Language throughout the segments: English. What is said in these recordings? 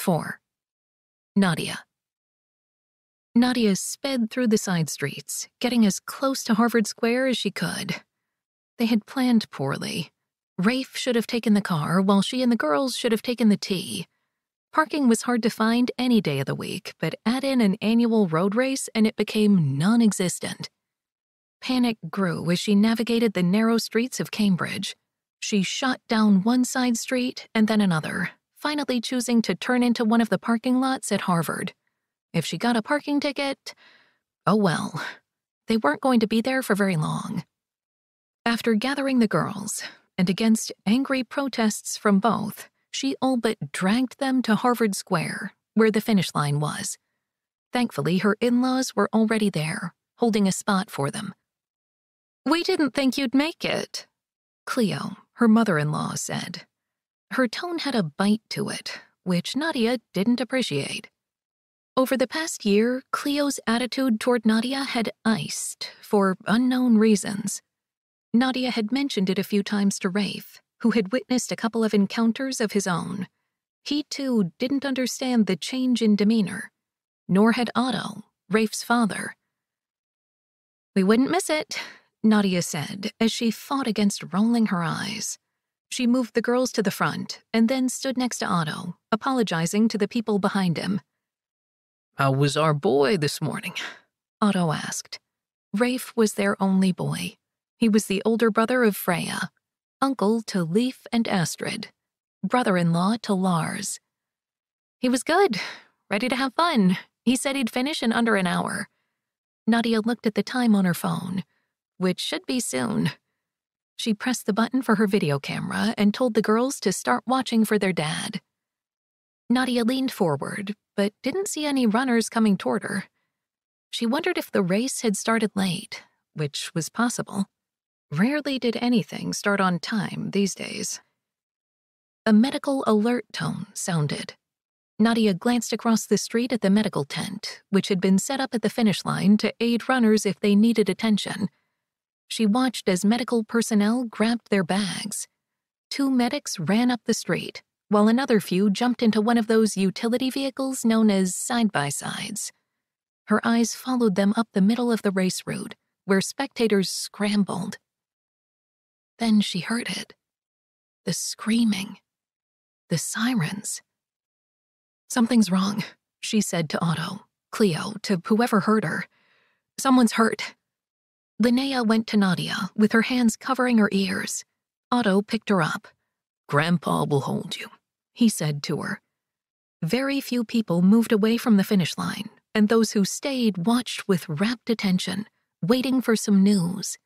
4. Nadia. Nadia sped through the side streets, getting as close to Harvard Square as she could. They had planned poorly. Rafe should have taken the car, while she and the girls should have taken the T. Parking was hard to find any day of the week, but add in an annual road race and it became non-existent. Panic grew as she navigated the narrow streets of Cambridge. She shot down one side street and then another, finally choosing to turn into one of the parking lots at Harvard. If she got a parking ticket, oh well, they weren't going to be there for very long. After gathering the girls, and against angry protests from both, she all but dragged them to Harvard Square, where the finish line was. Thankfully, her in-laws were already there, holding a spot for them. "We didn't think you'd make it," Cleo, her mother-in-law, said. Her tone had a bite to it, which Nadia didn't appreciate. Over the past year, Cleo's attitude toward Nadia had iced, for unknown reasons. Nadia had mentioned it a few times to Rafe, who had witnessed a couple of encounters of his own. He, too, didn't understand the change in demeanor, nor had Otto, Rafe's father. "We wouldn't miss it," Nadia said, as she fought against rolling her eyes. She moved the girls to the front and then stood next to Otto, apologizing to the people behind him. "How was our boy this morning?" Otto asked. Rafe was their only boy. He was the older brother of Freya, uncle to Leif and Astrid, brother-in-law to Lars. "He was good, ready to have fun. He said he'd finish in under an hour." Nadia looked at the time on her phone, which should be soon. She pressed the button for her video camera and told the girls to start watching for their dad. Nadia leaned forward, but didn't see any runners coming toward her. She wondered if the race had started late, which was possible. Rarely did anything start on time these days. A medical alert tone sounded. Nadia glanced across the street at the medical tent, which had been set up at the finish line to aid runners if they needed attention. She watched as medical personnel grabbed their bags. 2 medics ran up the street, while another few jumped into one of those utility vehicles known as side-by-sides. Her eyes followed them up the middle of the race route, where spectators scrambled. Then she heard it. The screaming. The sirens. "Something's wrong," she said to Otto, Cleo, to whoever heard her. "Someone's hurt." Linnea went to Nadia, with her hands covering her ears. Otto picked her up. "Grandpa will hold you," he said to her. Very few people moved away from the finish line, and those who stayed watched with rapt attention, waiting for some news.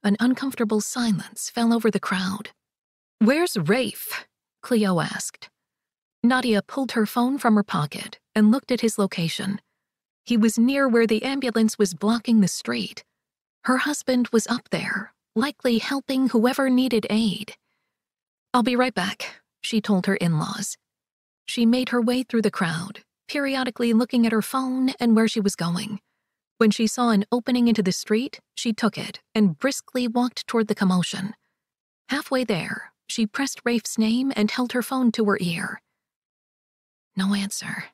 An uncomfortable silence fell over the crowd. "Where's Rafe?" Cleo asked. Nadia pulled her phone from her pocket and looked at his location. He was near where the ambulance was blocking the street. Her husband was up there, likely helping whoever needed aid. "I'll be right back," she told her in-laws. She made her way through the crowd, periodically looking at her phone and where she was going. When she saw an opening into the street, she took it and briskly walked toward the commotion. Halfway there, she pressed Rafe's name and held her phone to her ear. No answer.